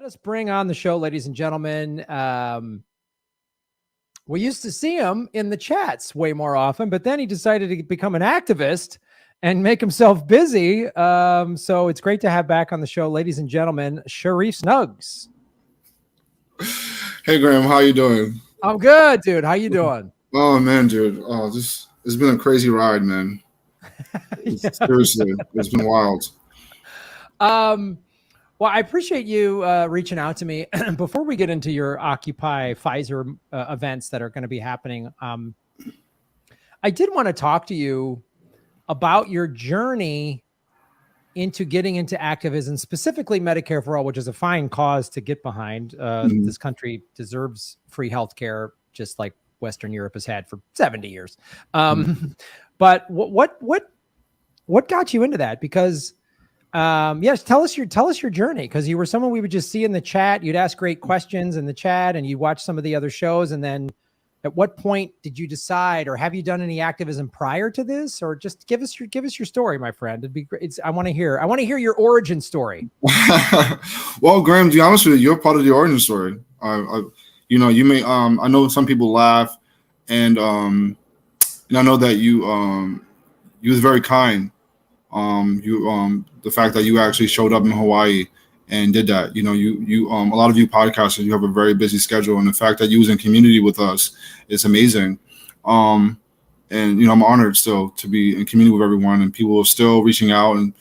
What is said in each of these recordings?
Let us bring on the show, ladies and gentlemen. We used to see him in the chats way more often, but then he decided to become an activist and make himself busy. So it's great to have back on the show, ladies and gentlemen, Sharif Snugs. Hey, Graham, how you doing? I'm good, dude. How you doing? Oh, man, dude. It's been a crazy ride, man. Yeah. Seriously, it's been wild. Well, I appreciate you reaching out to me. Before we get into your Occupy Pfizer events that are going to be happening, I did want to talk to you about your journey into getting into activism, specifically Medicare for All, which is a fine cause to get behind. This country deserves free healthcare, just like Western Europe has had for 70 years. But what got you into that? Because yes, tell us your journey, because you were someone we would just see in the chat. You'd ask great questions in the chat, and you watch some of the other shows. And then, at what point did you decide, or have you done any activism prior to this, or just give us your story, my friend? It'd be great. I want to hear your origin story. Well, Graham, to be honest with you, you're part of the origin story. You may I know some people laugh, and I know that you was very kind. The fact that you actually showed up in Hawaii and did that, you a lot of you podcasters, you have a very busy schedule, and the fact that you was in community with us is amazing. And I'm honored still to be in community with everyone, and people are still reaching out and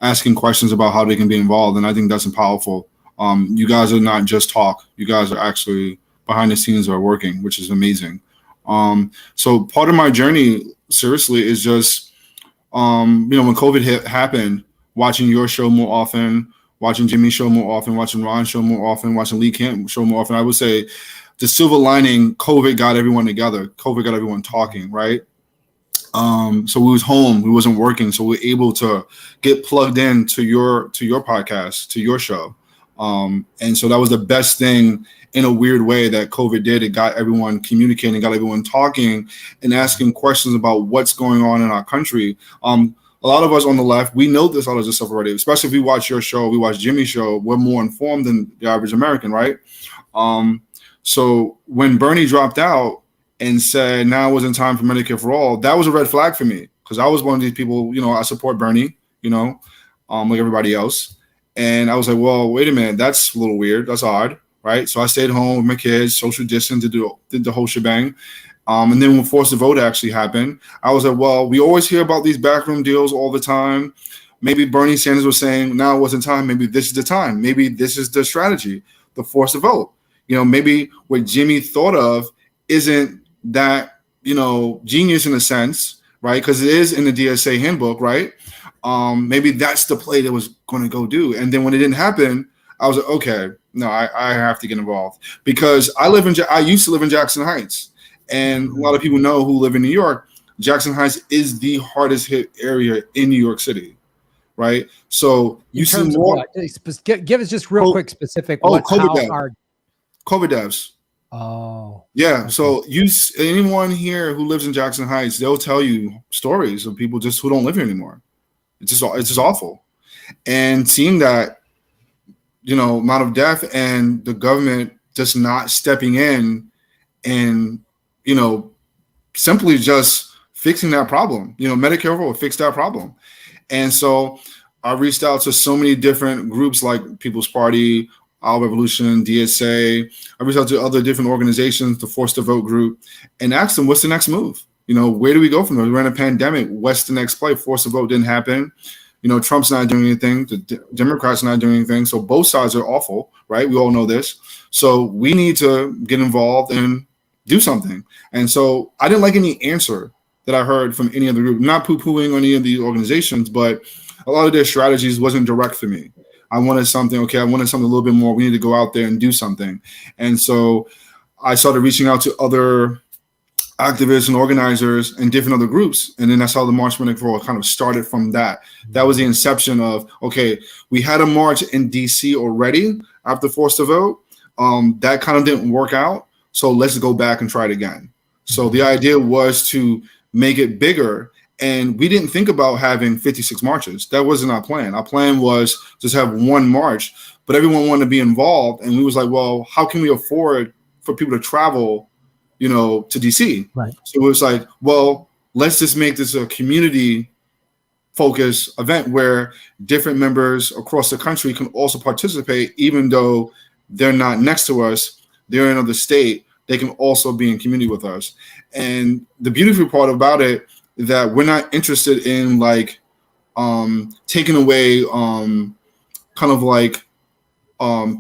asking questions about how they can be involved, and I think that's powerful. You guys are not just talk; you guys are actually behind the scenes are working, which is amazing. So part of my journey, seriously, is just when COVID happened, watching your show more often, watching Jimmy's show more often, watching Ron's show more often, watching Lee Camp show more often. I would say the silver lining, COVID got everyone together. COVID got everyone talking, right? So we was home, we wasn't working, so we were able to get plugged in to your podcast, to your show. And so that was the best thing in a weird way that COVID did. It got everyone communicating, got everyone talking and asking questions about what's going on in our country. A lot of us on the left, we know this, all of this stuff already, especially if we watch your show, we watch Jimmy's show, we're more informed than the average American, right? So when Bernie dropped out and said, now it wasn't time for Medicare for All, that was a red flag for me, because I was one of these people, I support Bernie, like everybody else. And I was like, well, wait a minute, that's a little weird. That's odd, right? So I stayed home with my kids, social distance, did the whole shebang. And then when Force the Vote actually happened, I was like, well, we always hear about these backroom deals all the time. Maybe Bernie Sanders was saying, now it wasn't time. Maybe this is the time. Maybe this is the strategy, the Force the Vote. Maybe what Jimmy thought of isn't that, genius in a sense, right? Because it is in the DSA handbook, right? Maybe that's the play that was going to go do. And then when it didn't happen, I was like, okay, no, I have to get involved, because I used to live in Jackson Heights. And a lot of people know who live in New York, Jackson Heights is the hardest hit area in New York City, right? So you see more. Give us just real quick specific. COVID deaths. Oh, yeah. Okay. So anyone here who lives in Jackson Heights, they'll tell you stories of people just who don't live here anymore. It's just awful. And seeing that, amount of death and the government just not stepping in and, simply just fixing that problem. Medicare will fix that problem. And so I reached out to so many different groups like People's Party, Our Revolution, DSA. I reached out to other different organizations, the Force the Vote group, and asked them, what's the next move? Where do we go from there? We're in a pandemic. What's the next play? Force the Vote didn't happen. Trump's not doing anything. The Democrats are not doing anything. So both sides are awful, right? We all know this. So we need to get involved and do something. And so I didn't like any answer that I heard from any of the group, not poo-pooing on any of the organizations, but a lot of their strategies wasn't direct for me. I wanted something a little bit more. We need to go out there and do something. And so I started reaching out to other activists and organizers and different other groups. And then that's how the March for All kind of started from that. That was the inception of, okay, we had a march in DC already after Force the Vote. That kind of didn't work out. So let's go back and try it again. So the idea was to make it bigger And we didn't think about having 56 marches. That wasn't our plan. Our plan was just have one march, but everyone wanted to be involved. And we was like, well, how can we afford for people to travel, to DC? Right. So it was like, well, let's just make this a community focused event where different members across the country can also participate, even though they're not next to us, they're in another state, they can also be in community with us. And the beautiful part about it is that we're not interested in like taking away kind of like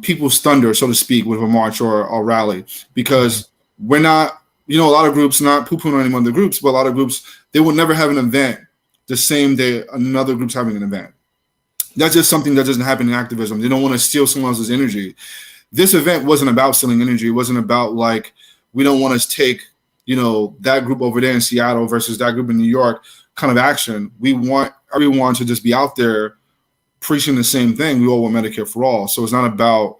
people's thunder, so to speak, with a march or a rally, because we're not, a lot of groups, not poo-pooing on any of the groups, but a lot of groups, they will never have an event the same day another group's having an event. That's just something that doesn't happen in activism. They don't want to steal someone else's energy. This event wasn't about stealing energy. It wasn't about like, we don't want to take, that group over there in Seattle versus that group in New York kind of action. We want everyone to just be out there preaching the same thing. We all want Medicare for all. So it's not about,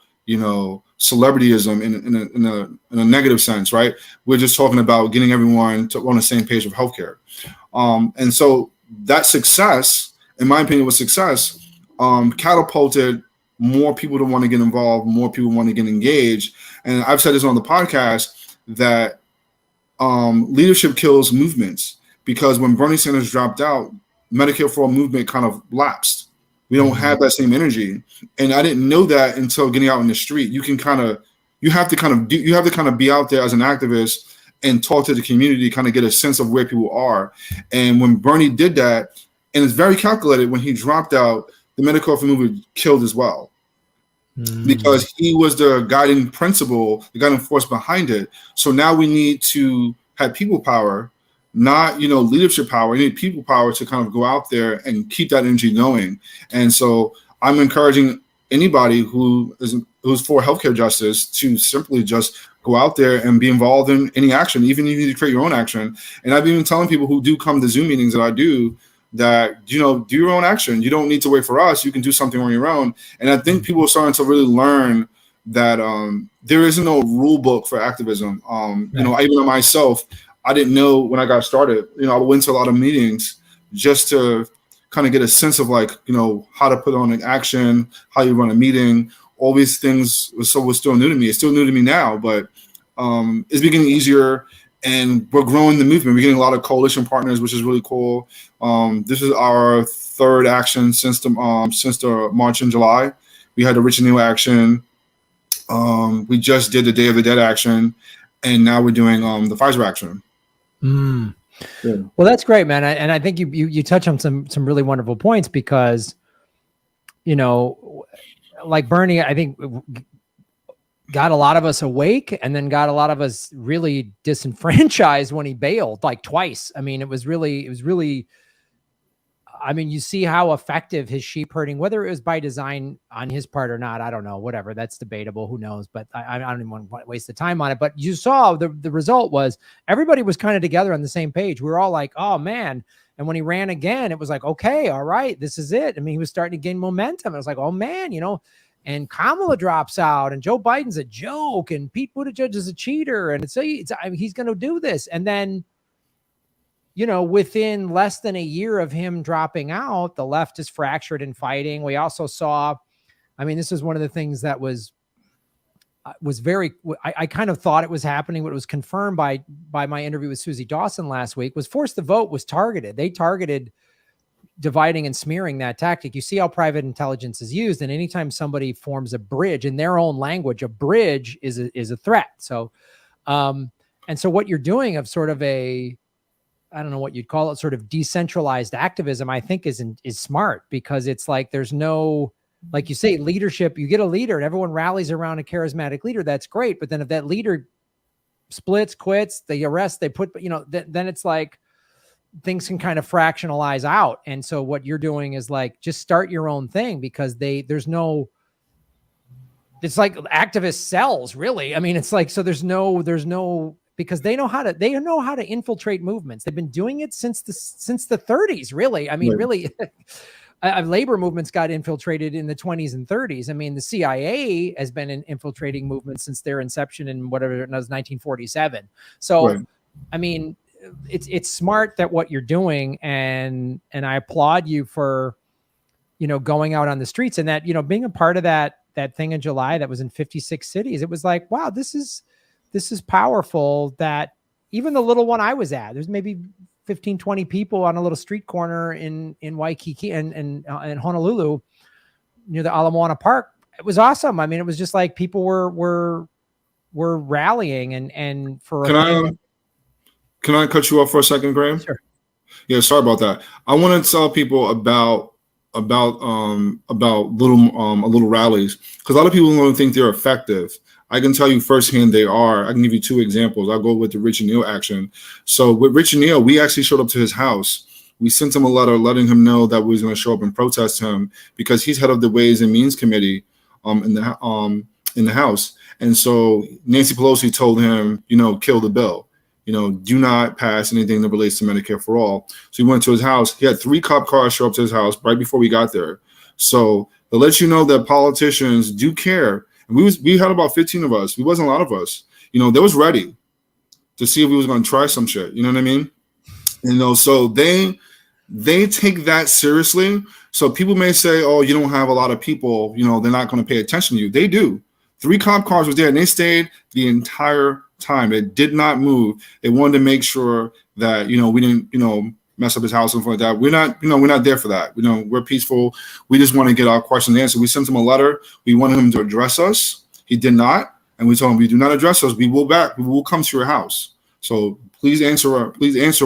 celebrityism in a negative sense, right? We're just talking about getting everyone to on the same page of healthcare. And so that success, in my opinion, was success, catapulted more people to want to get involved, more people want to get engaged. And I've said this on the podcast that leadership kills movements, because when Bernie Sanders dropped out, Medicare for All movement kind of lapsed. We don't have that same energy. And I didn't know that until getting out in the street. You have to be out there as an activist and talk to the community, kind of get a sense of where people are. And when Bernie did that, and it's very calculated, when he dropped out, the Medicare for movement killed as well. Because he was the guiding principle, the guiding force behind it. So now we need to have people power, not leadership power. We need people power to kind of go out there and keep that energy going. And so I'm encouraging anybody who's for healthcare justice to simply just go out there and be involved in any action, even if you need to create your own action. And I've been telling people who do come to Zoom meetings that I do that, do your own action. You don't need to wait for us. You can do something on your own. And I think people are starting to really learn that there isn't no rule book for activism. Even myself, I didn't know when I got started, I went to a lot of meetings just to kind of get a sense of like, how to put on an action, how you run a meeting. All these things was still new to me. It's still new to me now, but it's becoming easier, and we're growing the movement. We're getting a lot of coalition partners, which is really cool. This is our third action since the March in July. We had the Rich and New action. We just did the Day of the Dead action, and now we're doing the Pfizer action. Yeah. Well, that's great, man. And I think you touch on some really wonderful points, because, like Bernie, I think got a lot of us awake, and then got a lot of us really disenfranchised when he bailed like twice. I mean, it was really, I mean, you see how effective his sheep herding, whether it was by design on his part or not, I don't know, whatever, that's debatable. Who knows? But I don't even want to waste the time on it. But you saw the result was everybody was kind of together on the same page. We were all like, oh man. And when he ran again, it was like, okay, all right, this is it. I mean, he was starting to gain momentum. It was like, oh man, and Kamala drops out, and Joe Biden's a joke, and Pete Buttigieg is a cheater, and he's going to do this. And then, within less than a year of him dropping out, the left is fractured and fighting. We also saw, I mean, this is one of the things that was very, I kind of thought it was happening, but it was confirmed by my interview with Susie Dawson last week, was Force the Vote was targeted. They targeted dividing and smearing that tactic. You see how private intelligence is used, and anytime somebody forms a bridge in their own language, a bridge is a threat. So, and so what you're doing of sort of I don't know what you'd call it, sort of decentralized activism, I think is smart, because it's like, there's no, like you say, leadership, you get a leader and everyone rallies around a charismatic leader. That's great. But then if that leader splits, quits, they arrest, they put, then it's like things can kind of fractionalize out. And so what you're doing is like, just start your own thing, because it's like activist cells, really. I mean, it's like, so there's no, because they know how to infiltrate movements. They've been doing it since the 30s, really. I mean, right. Really, labor movements got infiltrated in the 20s and 30s. I mean, the CIA has been infiltrating movements since their inception in whatever it was, 1947. So, right. I mean, it's smart that what you're doing, and I applaud you for, going out on the streets, and that, being a part of that thing in July that was in 56 cities. It was like, wow, this is powerful, that even the little one I was at, there's maybe 15, 20 people on a little street corner in Waikiki and Honolulu near the Ala Moana Park. It was awesome. I mean, it was just like people were rallying and for Can I cut you off for a second, Graham? Sure. Yeah, sorry about that. I want to tell people about little rallies, because a lot of people don't think they're effective. I can tell you firsthand they are. I can give you 2 examples. I'll go with the Rich and Neil action. So with Rich and Neil, we actually showed up to his house. We sent him a letter letting him know that we was going to show up and protest him, because he's head of the Ways and Means Committee in the House. And so Nancy Pelosi told him, kill the bill. Do not pass anything that relates to Medicare for all. So he went to his house. He had 3 cop cars show up to his house right before we got there. So to let you know that politicians do care. And we had about 15 of us. We wasn't a lot of us. They was ready to see if we was going to try some shit. You know what I mean? So they take that seriously. So people may say, oh, you don't have a lot of people, they're not going to pay attention to you. They do. 3 cop cars was there, and they stayed the entire time. They did not move. They wanted to make sure that, we didn't, mess up his house and stuff like that. We're not there for that. We're peaceful. We just want to get our questions answered. We sent him a letter. We wanted him to address us. He did not. And we told him, if you do not address us, we will come to your house. So please answer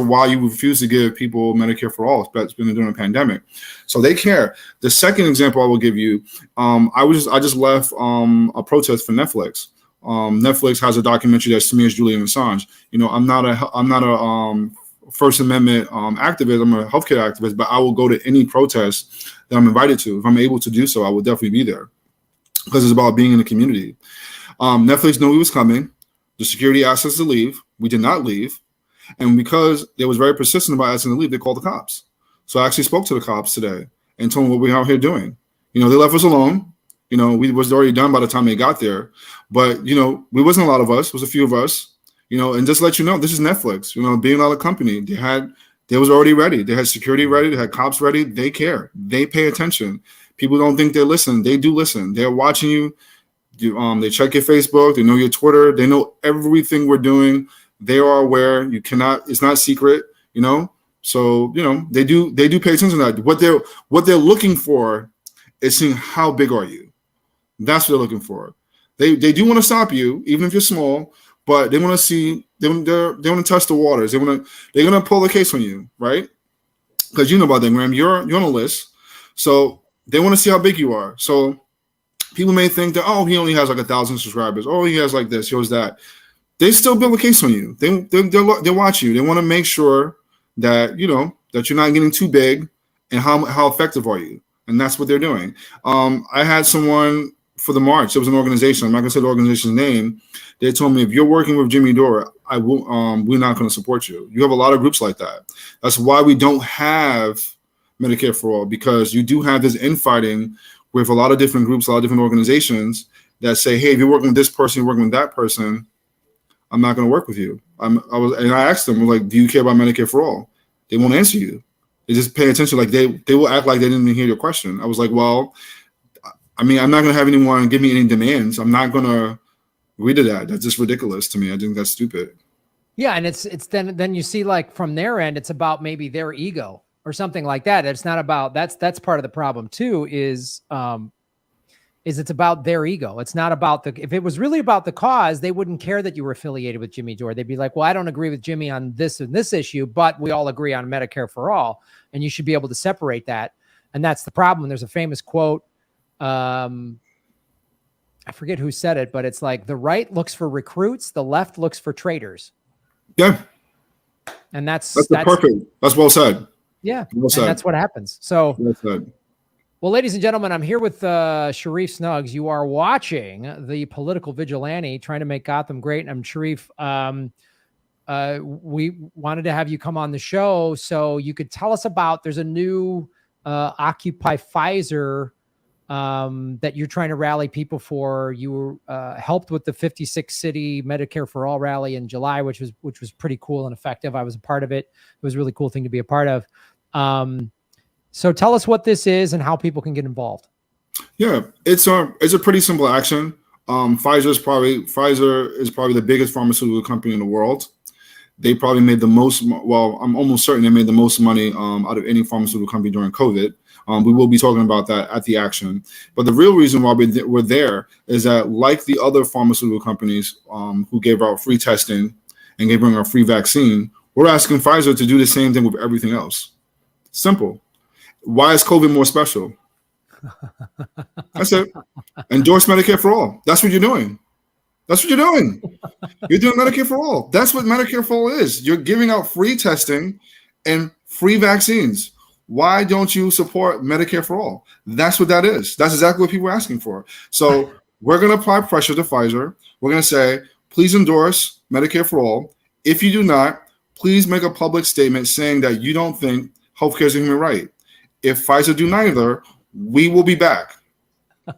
why you refuse to give people Medicare for all, especially during a pandemic. So they care. The second example I will give you, I just left a protest for Netflix. Netflix has a documentary that smears Julian Assange. I'm not a First Amendment activist. I'm a healthcare activist, but I will go to any protest that I'm invited to. If I'm able to do so, I will definitely be there, because it's about being in the community. Netflix knew he was coming. The security asked us to leave. We did not leave. And because they was very persistent about asking to leave, they called the cops. So I actually spoke to the cops today and told them what we're out here doing. They left us alone. We was already done by the time they got there. But, we wasn't a lot of us. It was a few of us, and just let you know, this is Netflix, being a company. They was already ready. They had security ready. They had cops ready. They care. They pay attention. People don't think they listen. They do listen. They're watching you. They check your Facebook. They know your Twitter. They know everything we're doing. They are aware. It's not secret, So, they do pay attention to that. What they're looking for is seeing how big are you. That's what they're looking for. They do want to stop you, even if you're small, but they want to see, they want to test the waters. They're going to pull the case on you, right? Because you know about that, Graham. You're on a list. So they want to see how big you are. So people may think that, oh, he only has 1,000 subscribers. Oh, he has this, he has that. They still build a case on you. They watch you. They want to make sure that, that you're not getting too big, and how effective are you? And that's what they're doing. I had someone for the march. It was an organization. I'm not going to say the organization's name. They told me, if you're working with Jimmy Dore, we're not going to support you. You have a lot of groups like that. That's why we don't have Medicare for all, because you do have this infighting with a lot of different groups, a lot of different organizations that say, hey, if you're working with this person, you're working with that person, I'm not going to work with you. I asked them, do you care about Medicare for all? They won't answer you. They just pay attention. They will act like they didn't even hear your question. I was like, well, I'm not going to have anyone give me any demands. I'm not going to agree to that. That's just ridiculous to me. I think that's stupid. Yeah. And it's then you see, from their end, it's about maybe their ego or something like that. It's not about, that's part of the problem too, is it's about their ego. It's not about if it was really about the cause, they wouldn't care that you were affiliated with Jimmy Dore. They'd be like, well, I don't agree with Jimmy on this and this issue, but we all agree on Medicare for all. And you should be able to separate that. And that's the problem. There's a famous quote. I forget who said it, but it's like, the right looks for recruits, the left looks for traitors. Yeah. And that's perfect. That's well said. Yeah. Well said. And that's what happens. So, well said. Well, ladies and gentlemen, I'm here with Sharif Snugs. You are watching the political vigilante trying to make Gotham great. I'm Sharif. We wanted to have you come on the show so you could tell us about, there's a new Occupy Pfizer that you're trying to rally people for. You helped with the 56 city Medicare for All rally in July, which was pretty cool and effective. I was a part of it. It was a really cool thing to be a part of. So tell us what this is and how people can get involved. Yeah, it's a pretty simple action. Pfizer is probably the biggest pharmaceutical company in the world. They probably made the most. Well, I'm almost certain they made the most money out of any pharmaceutical company during COVID. We will be talking about that at the action. But the real reason why we're there is that, like the other pharmaceutical companies who gave out free testing and gave out free vaccine, we're asking Pfizer to do the same thing with everything else. Simple. Why is COVID more special? That's it. Endorse Medicare for all. That's what you're doing. That's what you're doing. You're doing Medicare for all. That's what Medicare for all is. You're giving out free testing and free vaccines. Why don't you support Medicare for all? That's what that is. That's exactly what people are asking for. So we're going to apply pressure to Pfizer. We're going to say, please endorse Medicare for all. If you do not, please make a public statement saying that you don't think healthcare is a human right. If Pfizer do neither, we will be back.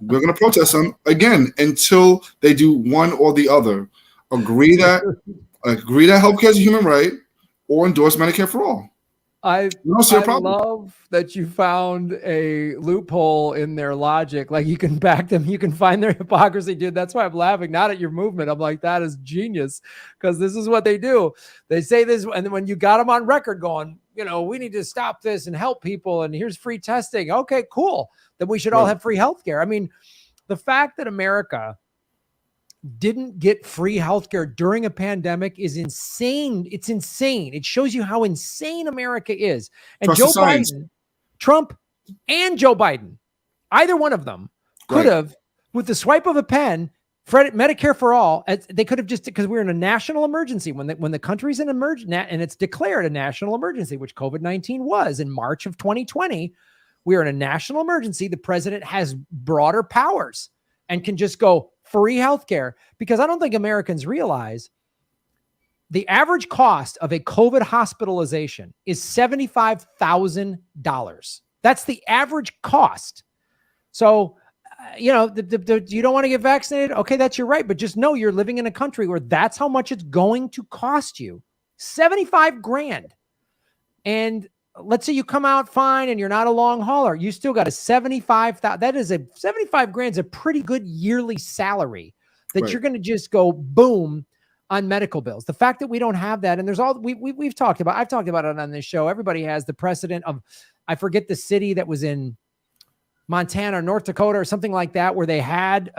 We're going to protest them again until they do one or the other. Agree that healthcare is a human right, or endorse Medicare for all. I love that you found a loophole in their logic. Like, you can back them, you can find their hypocrisy, dude. That's why I'm laughing, not at your movement. I'm like, that is genius, because this is what they do. They say this, and then when you got them on record going, we need to stop this and help people, and here's free testing. Okay, cool. Then we should all have free healthcare. I mean, the fact that America didn't get free healthcare during a pandemic is insane. It's insane. It shows you how insane America is. And Joe Biden, Trump and Joe Biden, either one of them could have, with the swipe of a pen, Medicare for all. They could have just, because we're in a national emergency. When the country's in emergency and it's declared a national emergency, which COVID-19 was in March of 2020, we're in a national emergency. The president has broader powers and can just go free healthcare, because I don't think Americans realize the average cost of a COVID hospitalization is $75,000. That's the average cost. So, you don't want to get vaccinated. Okay, that's your right. But just know you're living in a country where that's how much it's going to cost you. 75 grand. And let's say you come out fine and you're not a long hauler. You still got a 75,000. That is 75 grand is a pretty good yearly salary that you're going to just go boom on medical bills. The fact that we don't have that, and there's all we've talked about. I've talked about it on this show. Everybody has the precedent of, I forget the city that was in Montana or North Dakota or something like that, where they had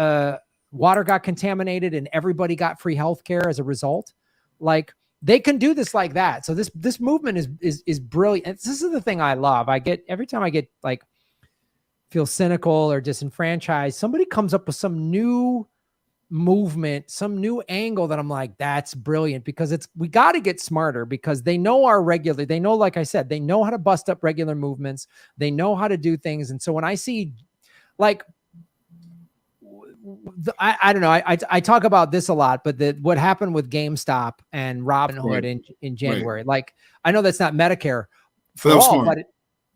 water got contaminated and everybody got free healthcare as a result. Like, they can do this like that. So this movement is brilliant. And this is the thing I love. Every time I get feel cynical or disenfranchised, somebody comes up with some new movement, some new angle that I'm like, that's brilliant, because we got to get smarter, because they know like I said, they know how to bust up regular movements. They know how to do things. And so when I see I don't know. I talk about this a lot, but what happened with GameStop and Robinhood in January, I know that's not Medicare for all,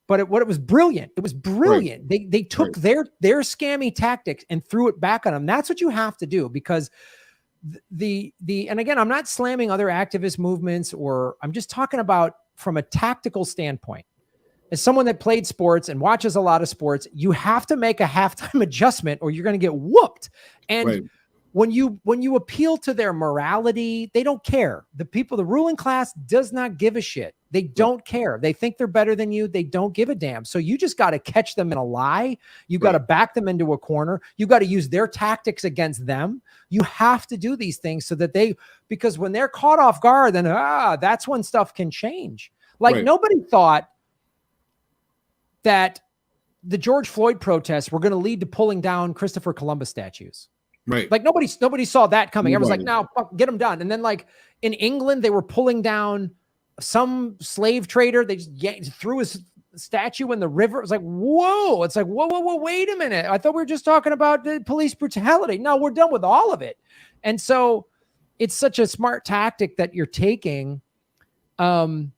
but it was brilliant. It was brilliant. They took their scammy tactics and threw it back on them. That's what you have to do, because and again, I'm not slamming other activist movements, or I'm just talking about from a tactical standpoint. As someone that played sports and watches a lot of sports, you have to make a halftime adjustment or you're going to get whooped. And when you appeal to their morality, they don't care. The ruling class does not give a shit. They don't care. They think they're better than you. They don't give a damn. So you just got to catch them in a lie. You got to back them into a corner. You got to use their tactics against them. You have to do these things so that because when they're caught off guard, then that's when stuff can change. Nobody thought that the George Floyd protests were going to lead to pulling down Christopher Columbus statues. Right. Nobody saw that coming. Everyone's like, no, fuck, get them done. And then in England, they were pulling down some slave trader. They just threw his statue in the river. It was like, whoa. It's like, whoa, wait a minute. I thought we were just talking about the police brutality. No, we're done with all of it. And so it's such a smart tactic that you're taking. And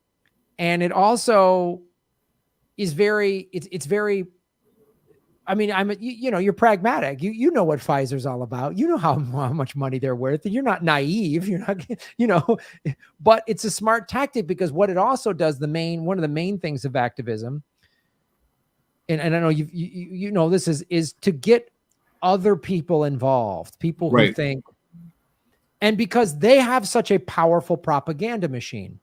it also is very I mean, you're pragmatic. You know what Pfizer's all about. You know how much money they're worth. And you're not naive. You're not, but it's a smart tactic, because what it also does, one of the main things of activism, and I know you know this, is to get other people involved, people who think, and because they have such a powerful propaganda machine.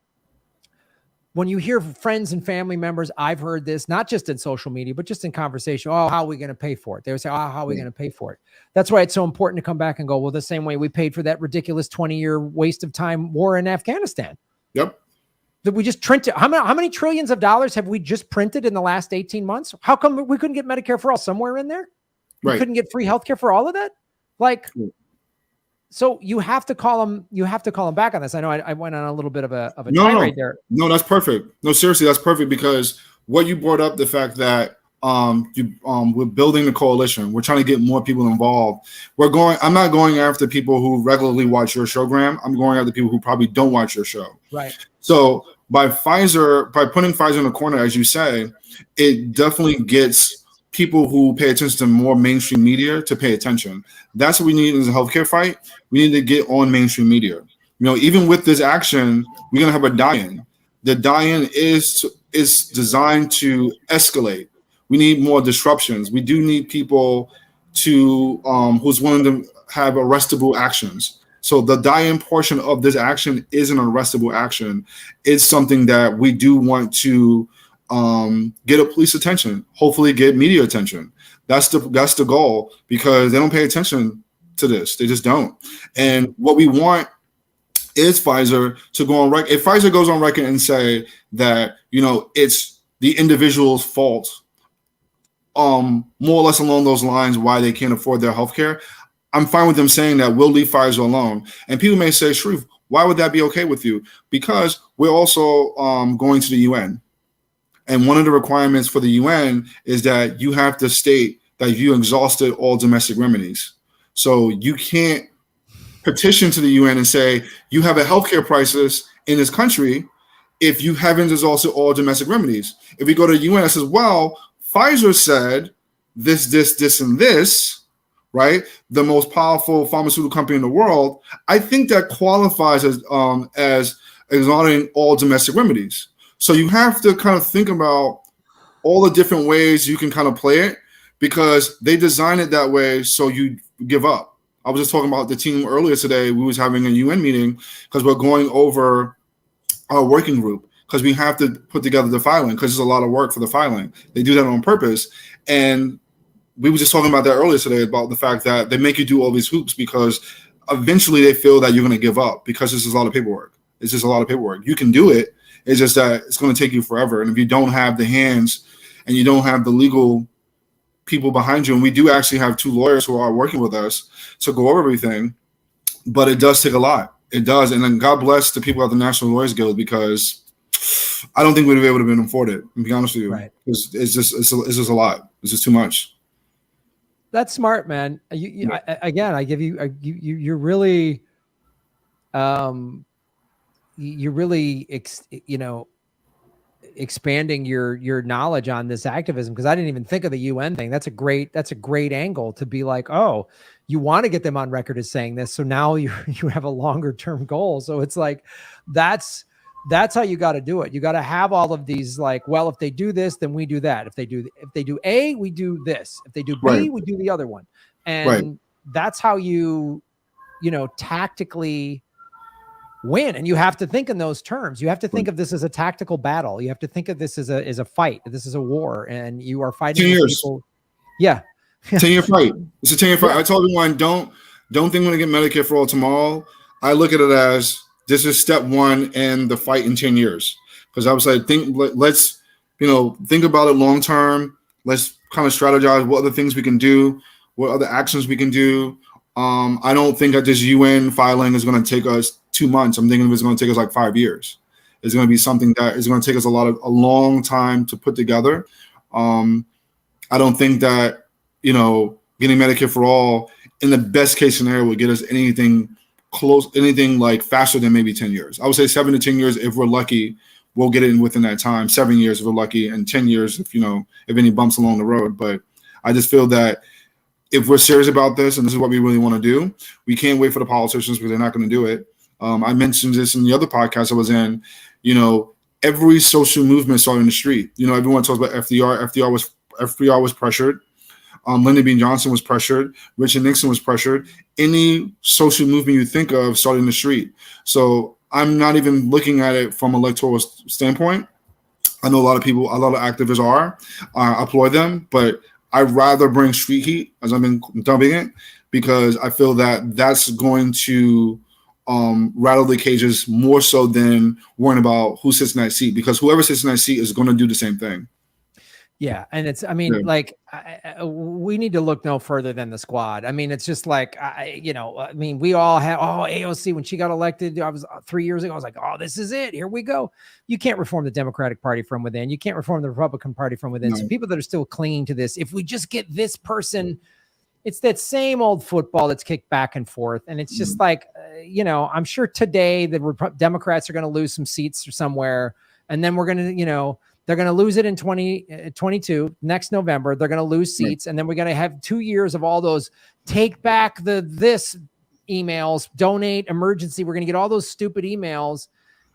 When you hear friends and family members, I've heard this, not just in social media, but just in conversation. Oh, how are we going to pay for it? They would say, oh, how are we going to pay for it? That's why it's so important to come back and go, well, the same way we paid for that ridiculous 20-year waste of time war in Afghanistan. Yep. That we just printed. How many trillions of dollars have we just printed in the last 18 months? How come we couldn't get Medicare for all somewhere in there? We couldn't get free healthcare for all of that? So you have to call them. You have to call them back on this. I know I went on a little bit of a tirade there. No, that's perfect. No, seriously, that's perfect, because what you brought up, the fact that we're building the coalition, we're trying to get more people involved. I'm not going after people who regularly watch your show, Graham. I'm going after people who probably don't watch your show. Right. So by putting Pfizer in the corner, as you say, it definitely gets people who pay attention to more mainstream media to pay attention. That's what we need in the healthcare fight. We need to get on mainstream media. Even with this action, we're gonna have a die-in. The die-in is designed to escalate. We need more disruptions. We do need people to who's willing to have arrestable actions. So the die-in portion of this action is an arrestable action. It's something that we do want to get a police attention, hopefully get media attention. That's the goal, because they don't pay attention to this. They just don't. And what we want is Pfizer to go on record. If Pfizer goes on record and say that, it's the individual's fault, more or less along those lines, why they can't afford their healthcare, I'm fine with them saying that. We'll leave Pfizer alone. And people may say, Sharif, why would that be okay with you? Because we're also going to the UN. And one of the requirements for the UN is that you have to state that you exhausted all domestic remedies. So you can't petition to the UN and say you have a healthcare crisis in this country if you haven't exhausted all domestic remedies. If we go to the UN and says, well, Pfizer said this, and this, right? The most powerful pharmaceutical company in the world. I think that qualifies as exonerating all domestic remedies. So you have to kind of think about all the different ways you can kind of play it, because they design it that way so you give up. I was just talking about the team earlier today. We was having a UN meeting because we're going over our working group, because we have to put together the filing, because there's a lot of work for the filing. They do that on purpose. And we were just talking about that earlier today, about the fact that they make you do all these hoops because eventually they feel that you're going to give up, because this is a lot of paperwork. It's just a lot of paperwork. You can do it. It's just that it's going to take you forever. And if you don't have the hands and you don't have the legal people behind you, and we do actually have 2 lawyers who are working with us to go over everything, but it does take a lot. It does. And then God bless the people at the National Lawyers Guild, because I don't think we'd be able to afford it, to be honest with you. Right. It's just a lot. It's just too much. That's smart, man. I give you, you're really, expanding your knowledge on this activism, because I didn't even think of the UN thing. That's a great angle to be like, oh, you want to get them on record as saying this, so now you have a longer term goal. So it's like that's how you got to do it. You got to have all of these, like, well, if they do this, then we do that. If they do A, we do this. If they do B, we do the other one. And that's how you tactically win. And you have to think in those terms. You have to think of this as a tactical battle. You have to think of this as a fight. This is a war, and you are fighting 10 years. People. Yeah. 10-year fight. It's a 10-year fight. Yeah. I told everyone, don't think we're going to get Medicare for all tomorrow. I look at it as this is step 1 in the fight in 10 years. Because I was like, let's think about it long term. Let's kind of strategize what other things we can do, what other actions we can do. I don't think that this UN filing is going to take us 2 months. I'm thinking it's going to take us like 5 years. It's going to be something that is going to take us a long time to put together. I don't think that, getting Medicare for all in the best case scenario would get us anything like faster than maybe 10 years. I would say 7 to 10 years. If we're lucky, we'll get it in within that time. 7 years if we're lucky, and 10 years if any bumps along the road. But I just feel that if we're serious about this and this is what we really want to do, we can't wait for the politicians because they're not going to do it. I mentioned this in the other podcast I was in. Every social movement started in the street. Everyone talks about FDR. FDR was pressured. Lyndon B. Johnson was pressured. Richard Nixon was pressured. Any social movement you think of started in the street. So I'm not even looking at it from an electoral standpoint. I know a lot of activists are. I applaud them, but I'd rather bring street heat, as I've been dubbing it, because I feel that that's going to rattle the cages more so than worrying about who sits in that seat, because whoever sits in that seat is going to do the same thing. Yeah. And we need to look no further than the squad. I mean, it's just like, we all have, AOC, when she got elected, I was 3 years ago, I was like, oh, this is it. Here we go. You can't reform the Democratic Party from within. You can't reform the Republican Party from within. No. So people that are still clinging to this, if we just get this person, it's that same old football that's kicked back and forth. And it's just like, I'm sure today the Democrats are going to lose some seats or somewhere. And then we're going to, they're going to lose it in 2022 next November. They're going to lose seats. And then we're going to have 2 years of all those take back this emails, donate, emergency. We're going to get all those stupid emails.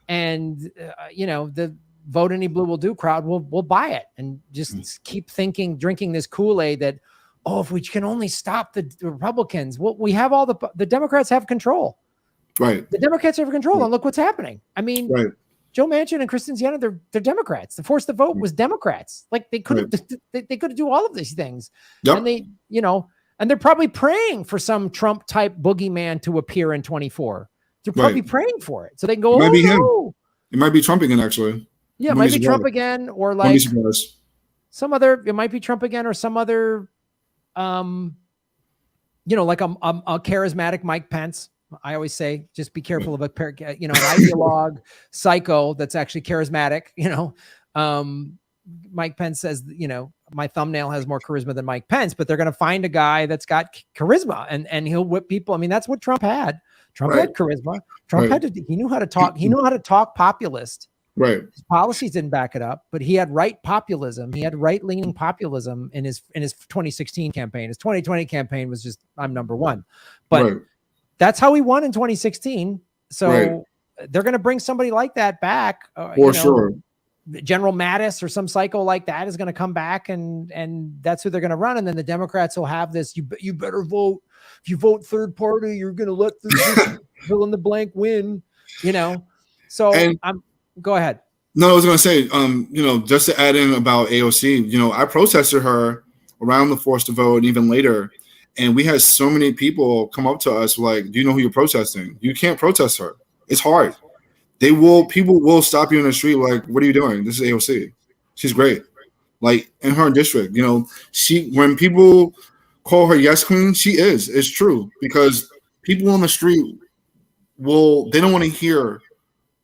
And, the vote any blue will do crowd will buy it and just keep drinking this Kool-Aid that, if we can only stop the Republicans, we have all the Democrats have control. Right. The Democrats have control. And look what's happening. I mean, Joe Manchin and Kristen Sinema, they're Democrats. The Force the Vote was Democrats. Like they could do all of these things. Yep. And and they're probably praying for some Trump type boogeyman to appear in 24. They're probably praying for it. So they can go, no. It might be Trump again, actually. Yeah, it might be Trump again, or like some other, it might be Trump again or some other, like a charismatic Mike Pence. I always say, just be careful of an ideologue psycho that's actually charismatic. Mike Pence says, my thumbnail has more charisma than Mike Pence, but they're going to find a guy that's got charisma and he'll whip people. I mean, that's what Trump had. Trump had charisma. Trump he knew how to talk. He knew how to talk populist. Right. His policies didn't back it up, but he had right populism. He had right-leaning populism in his 2016 campaign. His 2020 campaign was just, I'm number one. But that's how he won in 2016. So they're going to bring somebody like that back. For sure. General Mattis or some psycho like that is going to come back and that's who they're going to run. And then the Democrats will have this, you better vote. If you vote third party, you're going to let the fill in the blank win, So go ahead. No, I was going to say, just to add in about AOC, I protested her around the Force to Vote and even later. And we had so many people come up to us like, do you know who you're protesting? You can't protest her. It's hard. People will stop you in the street like, what are you doing? This is AOC. She's great. Like in her district, when people call her yes queen, she is. It's true because people on the street they don't want to hear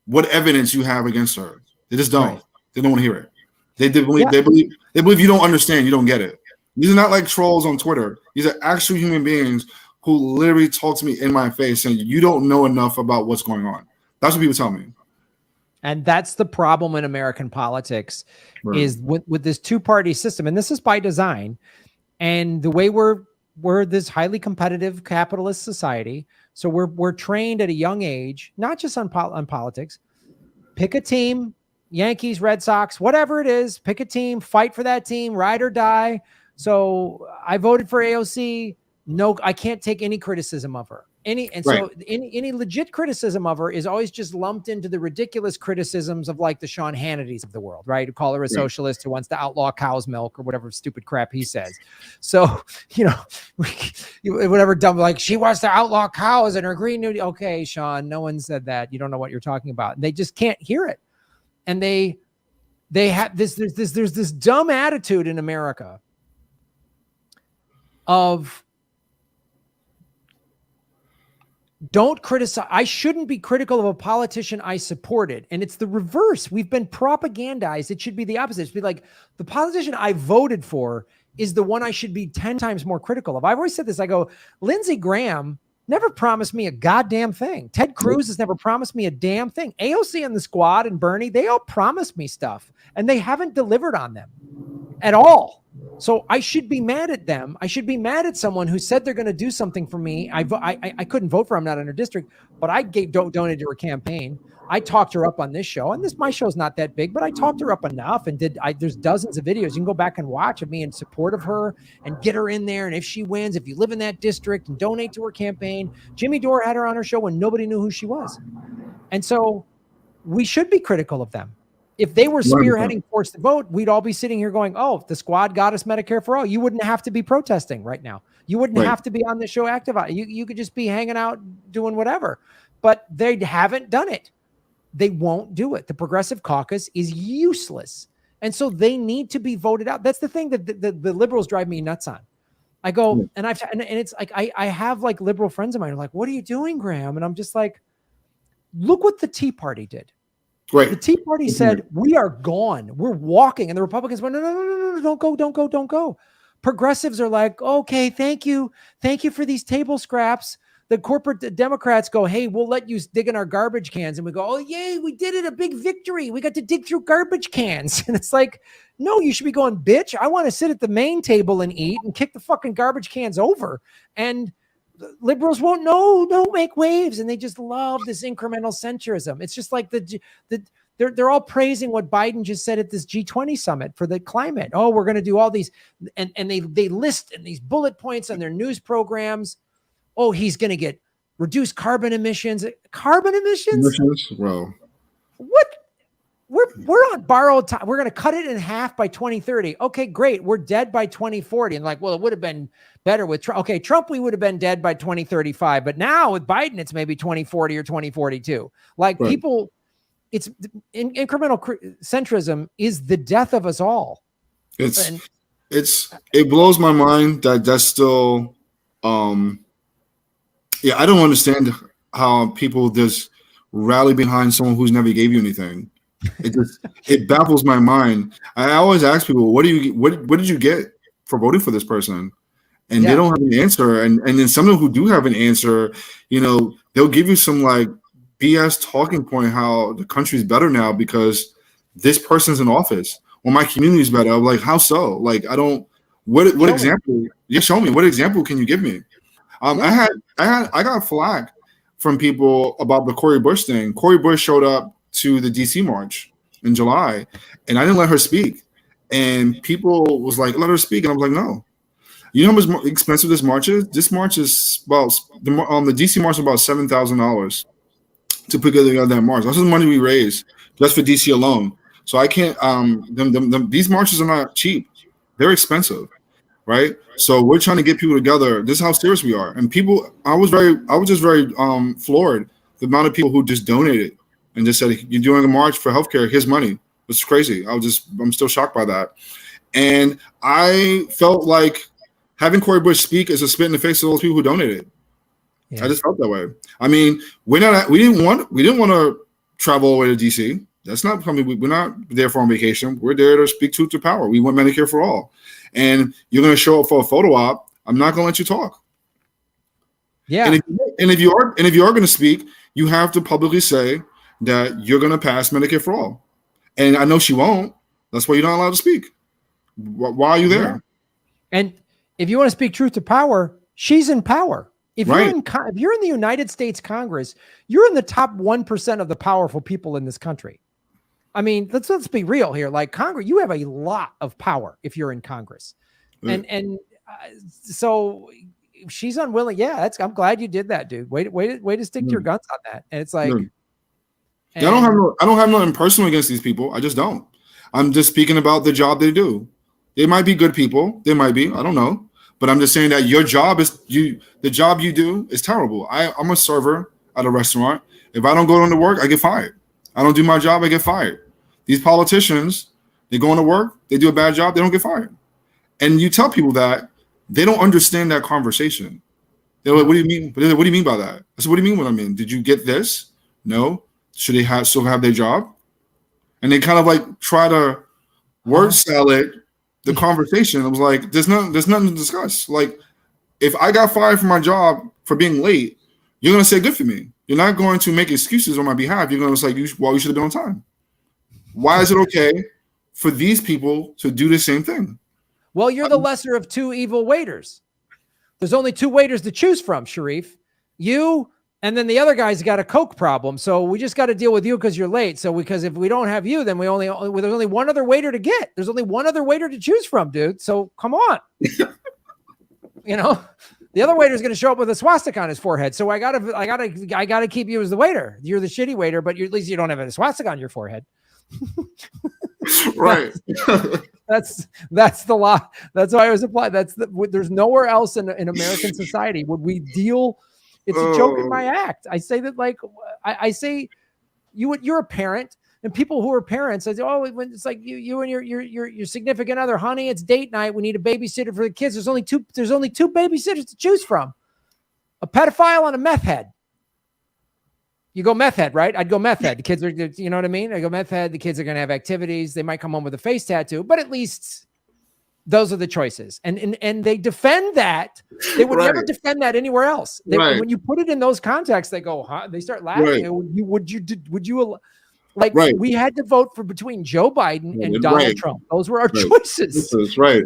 what evidence you have against her. They just don't. Right. They don't want to hear it. They believe you don't understand. You don't get it. These are not like trolls on Twitter. These are actual human beings who literally talk to me in my face saying, you don't know enough about what's going on. That's what people tell me. And that's the problem in American politics is with this two-party system. And this is by design. And the way we're this highly competitive capitalist society. So we're trained at a young age, not just on politics. Pick a team, Yankees, Red Sox, whatever it is, pick a team, fight for that team, ride or die. So I voted for AOC. No, I can't take any criticism of her. So any legit criticism of her is always just lumped into the ridiculous criticisms of like the Sean Hannitys of the world, right? Who call her a socialist who wants to outlaw cow's milk or whatever stupid crap he says. So, whatever dumb, like she wants to outlaw cows and her Green New Deal. Okay, Sean, no one said that. You don't know what you're talking about. They just can't hear it. And they have there's this dumb attitude in America of don't criticize. I shouldn't be critical of a politician I supported. And it's the reverse. We've been propagandized. It should be the opposite. It should be like the politician I voted for is the one I should be 10 times more critical of. I've always said this. I go, Lindsey Graham never promised me a goddamn thing. Ted Cruz has never promised me a damn thing. AOC and the squad and Bernie, they all promised me stuff and they haven't delivered on them. at all. So I should be mad at them. I should be mad at someone who said they're going to do something for me. I couldn't vote for her. I'm not in her district, but I donated to her campaign. I talked her up on this show, and my show's not that big, but I talked her up enough and there's dozens of videos you can go back and watch of me in support of her and get her in there. And if she wins, if you live in that district, and donate to her campaign. Jimmy Dore had her on her show when nobody knew who she was. And so we should be critical of them. If they were spearheading forced to vote, we'd all be sitting here going, oh, the squad got us Medicare for all. You wouldn't have to be protesting right now. You wouldn't have to be on the show active. You could just be hanging out doing whatever. But they haven't done it. They won't do it. The Progressive Caucus is useless. And so they need to be voted out. That's the thing that the liberals drive me nuts on. I go, and it's like, I have like liberal friends of mine who are like, what are you doing, Graham? And I'm just like, look what the Tea Party did. Right. The Tea Party said, we are gone. We're walking. And the Republicans went, no, don't go. Progressives are like, okay, thank you. Thank you for these table scraps. The corporate Democrats go, hey, we'll let you dig in our garbage cans. And we go, oh, yay, we did it. A big victory. We got to dig through garbage cans. And it's like, no, you should be going, bitch, I want to sit at the main table and eat and kick the fucking garbage cans over. And liberals won't don't make waves, and they just love this incremental centrism. It's just like they're all praising what Biden just said at this G20 summit for the climate. Oh, we're going to do all these, and they list in these bullet points on their news programs. Oh, he's going to get reduced carbon emissions. Carbon emissions? Well, what? We're on borrowed time. We're going to cut it in half by 2030. Okay, great. We're dead by 2040. And like, well, it would have been better with Trump. Okay, Trump, we would have been dead by 2035. But now with Biden, it's maybe 2040 or 2042. Like people, it's incremental centrism is the death of us all. It blows my mind that's still, I don't understand how people just rally behind someone who's never gave you anything. It baffles my mind. I always ask people, what did you get for voting for this person? And they don't have an answer. And then some of them who do have an answer, they'll give you some like BS talking point how the country's better now because this person's in office. Well, my community's better. I'm like, how so? Like, I don't. What example? Yeah, show me. What example can you give me? I got flack from people about the Cori Bush thing. Cori Bush showed up to the DC march in July, and I didn't let her speak. And people was like, let her speak. And I was like, no. You know how much expensive this march is? This march is about, the DC march is about $7,000 to put together that march. That's the money we raised just for DC alone. So I can't, these marches are not cheap. They're expensive, right? So we're trying to get people together. This is how serious we are. And people, I was just very floored the amount of people who just donated and just said, you're doing a march for healthcare, here's money. It's crazy. I'm still shocked by that. And I felt like having Cori Bush speak is a spit in the face of those people who donated. Yeah. I just felt that way. I mean, we didn't want to travel all the way to DC. That's not coming. We're not there for on vacation. We're there to speak truth to power. We want Medicare for all. And you're going to show up for a photo op. I'm not going to let you talk. Yeah. And if you are going to speak, you have to publicly say that you're going to pass Medicare for all. And I know she won't. That's why you're not allowed to speak. Why are you there? Yeah. And if you want to speak truth to power, she's in power. If you're in the United States Congress, you're in the top 1% of the powerful people in this country. I mean, let's be real here. Like Congress, you have a lot of power if you're in Congress, and so she's unwilling. Yeah, I'm glad you did that, dude. Way to stick to your guns on that. And it's like, I don't have nothing personal against these people. I just don't. I'm just speaking about the job they do. They might be good people. They might be. I don't know. But I'm just saying that your job the job you do is terrible. I'm a server at a restaurant. If I don't go into work, I get fired. I don't do my job, I get fired. These politicians, they go into work, they do a bad job, they don't get fired. And you tell people that, they don't understand that conversation. They're like, what do you mean? What do you mean by that? I said, what do you mean what I mean? Did you get this? No. Should they still have their job? And they kind of like try to word salad the conversation. I was like, there's nothing to discuss. Like, if I got fired from my job for being late, you're gonna say good for me. You're not going to make excuses on my behalf. You're gonna say, you should have been on time. Why is it okay for these people to do the same thing. Well, you're the lesser of two evil waiters. There's only two waiters to choose from, Sharif. You and then the other guy's got a coke problem. So we just got to deal with you because you're late. So because if we don't have you, then there's only one other waiter to get. There's only one other waiter to choose from, dude. So come on. You know, the other waiter's going to show up with a swastika on his forehead. So I gotta keep you as the waiter. You're the shitty waiter, but at least you don't have a swastika on your forehead. Right. That's the law. That's why it was applied. There's nowhere else in American society would we deal. It's a joke in my act. I say that like I say you're a parent, and people who are parents, I say, oh, when it's like you and your significant other, honey, it's date night. We need a babysitter for the kids. There's only two babysitters to choose from: a pedophile and a meth head. You go meth head, right? I'd go meth head. The kids are, you know what I mean? I go meth head. The kids are going to have activities. They might come home with a face tattoo, but at least those are the choices. And they defend that. They would never defend that anywhere else. When you put it in those contexts, they go, huh? They start laughing. We had to vote for between Joe Biden and Donald Trump. Those were our choices. That's right.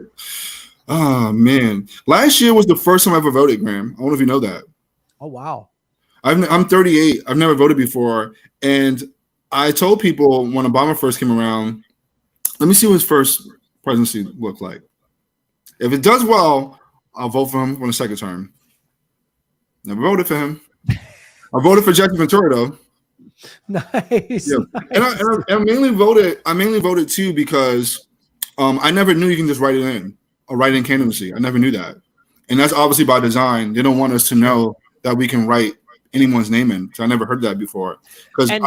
Oh man. Last year was the first time I ever voted, Graham. I don't know if you know that. Oh, wow. I'm 38. I've never voted before. And I told people when Obama first came around, let me see what his first presidency looked like. If it does well, I'll vote for him for the second term. Never voted for him. I voted for Jesse Ventura, though. Nice. Yeah. Nice. And I mainly voted too because I never knew you can just write it in, a write-in candidacy. I never knew that. And that's obviously by design. They don't want us to know that we can write anyone's name in. So I never heard that before. And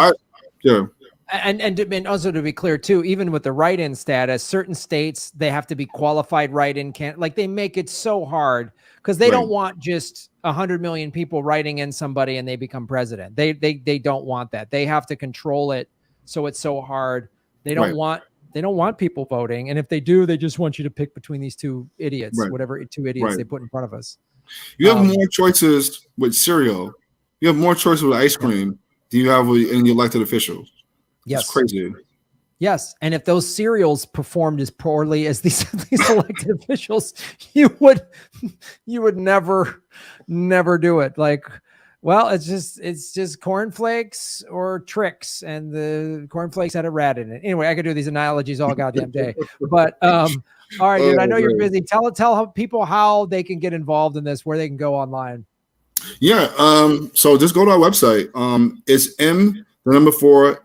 also to be clear too, even with the write-in status, certain states, they have to be qualified write-in. Like they make it so hard because they don't want just 100 million people writing in somebody and they become president. They don't want that. They have to control it. So it's so hard. They don't want people voting. And if they do, they just want you to pick between these two idiots, whatever two idiots they put in front of us. You have more choices with cereal. You have more choices with ice cream than you have in your elected officials. Yes. It's crazy. Yes. And if those cereals performed as poorly as these elected officials, you would never do it. Like, well, it's just cornflakes or tricks, and the cornflakes had a rat in it. Anyway, I could do these analogies all goddamn day. But all right, dude, I know you're busy. Tell people how they can get involved in this, where they can go online. Yeah. So just go to our website. It's M4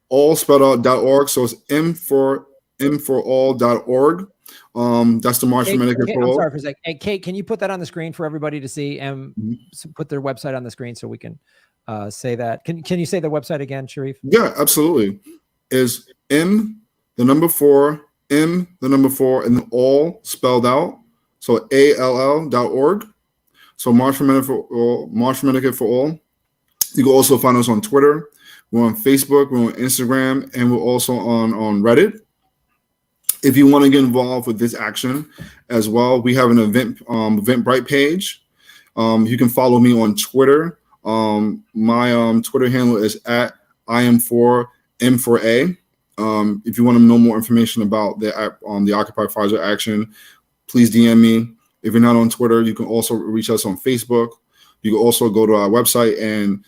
all spelled out.org. So it's m4all.org. That's the March for Medicare for All. I'm sorry for a second. Hey, Kate, can you put that on the screen for everybody to see and put their website on the screen so we can say that? Can you say the website again, Sharif? Yeah, absolutely. Is M4, and then all spelled out. So ALL.org. So March for Medicare for All. You can also find us on Twitter. We're on Facebook. We're on Instagram, and we're also on Reddit. If you want to get involved with this action as well, we have an Eventbrite page. You can follow me on Twitter. My Twitter handle is @IM4M4A. If you want to know more information about the Occupy Pfizer action, please DM me. If you're not on Twitter, you can also reach us on Facebook. You can also go to our website and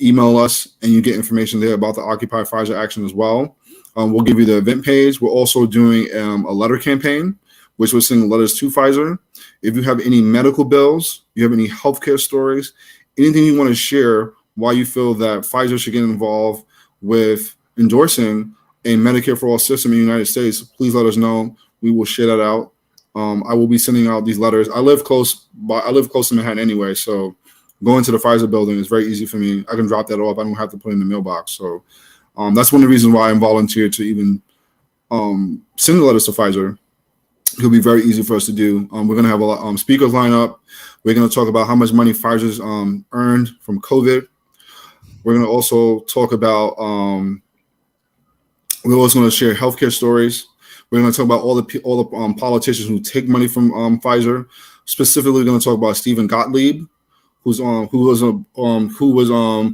email us, and you get information there about the Occupy Pfizer action as well. We'll give you the event page. We're also doing a letter campaign, which we're sending letters to Pfizer. If you have any medical bills, you have any healthcare stories, anything you want to share, why you feel that Pfizer should get involved with endorsing a Medicare for All system in the United States, please let us know. We will share that out. I will be sending out these letters. I live close to Manhattan anyway, so going to the Pfizer building is very easy for me. I can drop that off. I don't have to put it in the mailbox. So that's one of the reasons why I'm volunteered to even send the letters to Pfizer. It'll be very easy for us to do. We're going to have a lot speakers line up. We're going to talk about how much money Pfizer's earned from COVID. We're going to also talk about, we're also going to share healthcare stories. We're going to talk about all the politicians who take money from Pfizer. Specifically, we're going to talk about Stephen Gottlieb, who was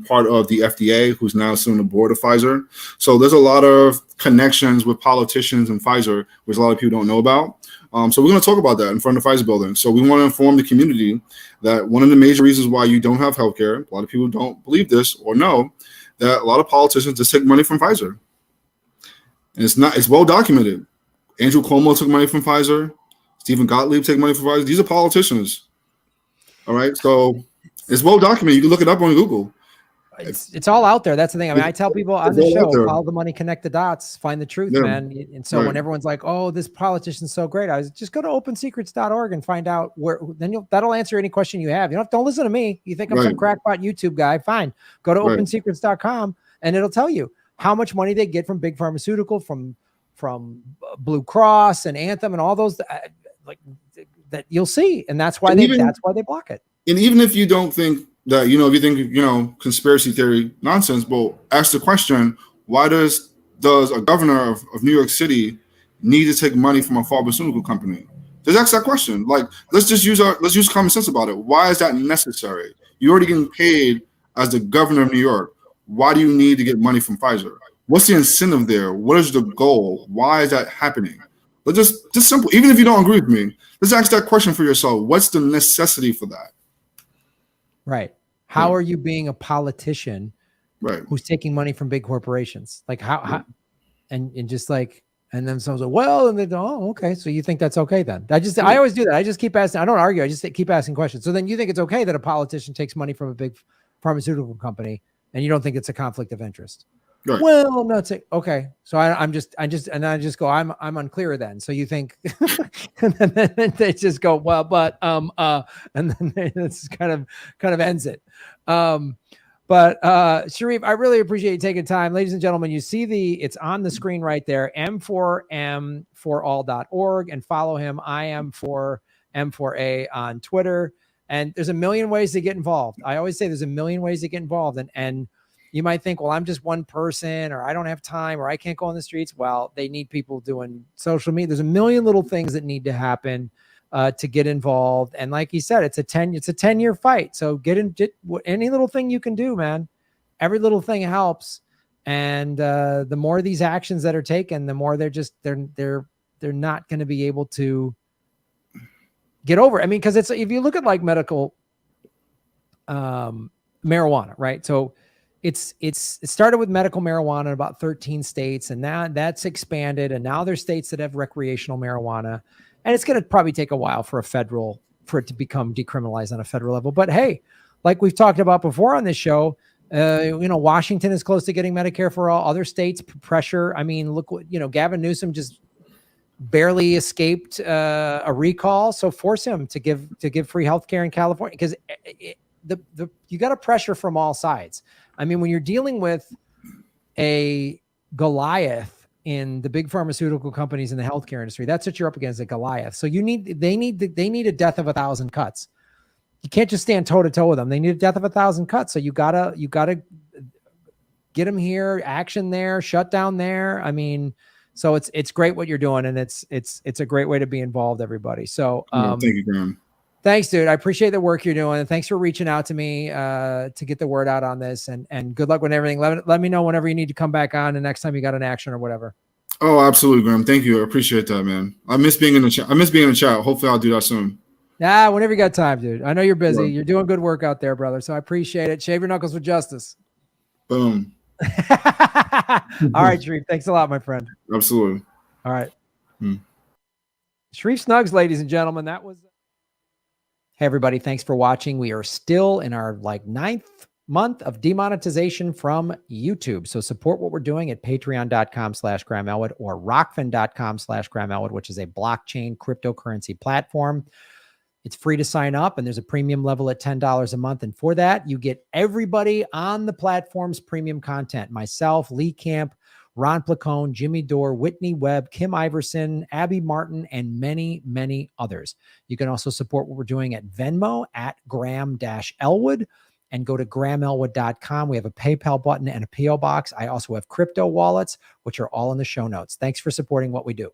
part of the FDA, who's now still on the board of Pfizer. So there's a lot of connections with politicians and Pfizer, which a lot of people don't know about. So we're going to talk about that in front of the Pfizer building. So we want to inform the community that one of the major reasons why you don't have healthcare, a lot of people don't believe this or know, that a lot of politicians just take money from Pfizer. And it's well documented. Andrew Cuomo took money from Pfizer. Stephen Gottlieb took money from Pfizer. These are politicians. All right. So it's well documented. You can look it up on Google. It's all out there. That's the thing. I mean, I tell people on the show, follow the money, connect the dots, find the truth, man. And so when everyone's like, "Oh, this politician's so great," I was just go to opensecrets.org and find out where. Then that'll answer any question you have. Don't listen to me. You think I'm some crackpot YouTube guy? Fine, go to opensecrets.com and it'll tell you how much money they get from big pharmaceutical, from Blue Cross and Anthem and all those that you'll see, and that's why that's why they block it. And even if you don't think that, if you think, conspiracy theory nonsense, but ask the question, why does a governor of New York City need to take money from a pharmaceutical company? Just ask that question. Like, let's use common sense about it. Why is that necessary? You're already getting paid as the governor of New York. Why do you need to get money from Pfizer? What's the incentive there? What is the goal? Why is that happening? But just simple. Even if you don't agree with me, let's ask that question for yourself. What's the necessity for that? Right. How are you being a politician who's taking money from big corporations? Like how and just like, and then someone's like, well, and they go, oh, okay. So you think that's okay then? I always do that. I just keep asking. I don't argue. I just keep asking questions. So then you think it's okay that a politician takes money from a big pharmaceutical company and you don't think it's a conflict of interest? Right. Well, I'm not saying, okay. So I just go, I'm unclear then. So you think, and then they just go, well, but, and then it's kind of ends it. But Sharif, I really appreciate you taking time. Ladies and gentlemen, you see it's on the screen right there, m4m4all.org, and follow him. I am for M4A on Twitter. And there's a million ways to get involved. I always say there's a million ways to get involved. And you might think, well, I'm just one person, or I don't have time, or I can't go on the streets. Well, they need people doing social media. There's a million little things that need to happen to get involved. And like he said, it's a 10-year fight. So get any little thing you can do, man. Every little thing helps. And the more of these actions that are taken, the more they're not going to be able to get over. I mean, because if you look at like medical marijuana, right? So it started with medical marijuana in about 13 states, and now that's expanded. And now there's states that have recreational marijuana, and it's going to probably take a while for it to become decriminalized on a federal level. But hey, like we've talked about before on this show, Washington is close to getting Medicare for all. Other states pressure. I mean, look what, Gavin Newsom just barely escaped a recall. So force him to give free healthcare in California, because you got to pressure from all sides. I mean, when you're dealing with a Goliath in the big pharmaceutical companies in the healthcare industry, that's what you're up against, a Goliath. So they need a death of 1,000 cuts. You can't just stand toe to toe with them. They need a death of 1,000 cuts. So you gotta get them here, action there, shut down there. I mean, so it's great what you're doing, and it's a great way to be involved, everybody. So thank you, Graham. Thanks, dude. I appreciate the work you're doing. And thanks for reaching out to me to get the word out on this. And good luck with everything. Let me know whenever you need to come back on the next time you got an action or whatever. Oh, absolutely, Graham. Thank you. I appreciate that, man. I miss being in the chat. Hopefully I'll do that soon. Yeah, whenever you got time, dude. I know you're busy. Yeah. You're doing good work out there, brother. So I appreciate it. Shave your knuckles with justice. Boom. All right, Sharif. Thanks a lot, my friend. Absolutely. All right. Sharif Snugs, ladies and gentlemen. That was... Hey, everybody. Thanks for watching. We are still in our 9th month of demonetization from YouTube. So support what we're doing at patreon.com/Graham Elwood or rockfin.com/Graham Elwood, which is a blockchain cryptocurrency platform. It's free to sign up, and there's a premium level at $10 a month. And for that, you get everybody on the platform's premium content. Myself, Lee Camp, Ron Placone, Jimmy Dore, Whitney Webb, Kim Iverson, Abby Martin, and many, many others. You can also support what we're doing at Venmo at Graham-Elwood, and go to GrahamElwood.com. We have a PayPal button and a PO box. I also have crypto wallets, which are all in the show notes. Thanks for supporting what we do.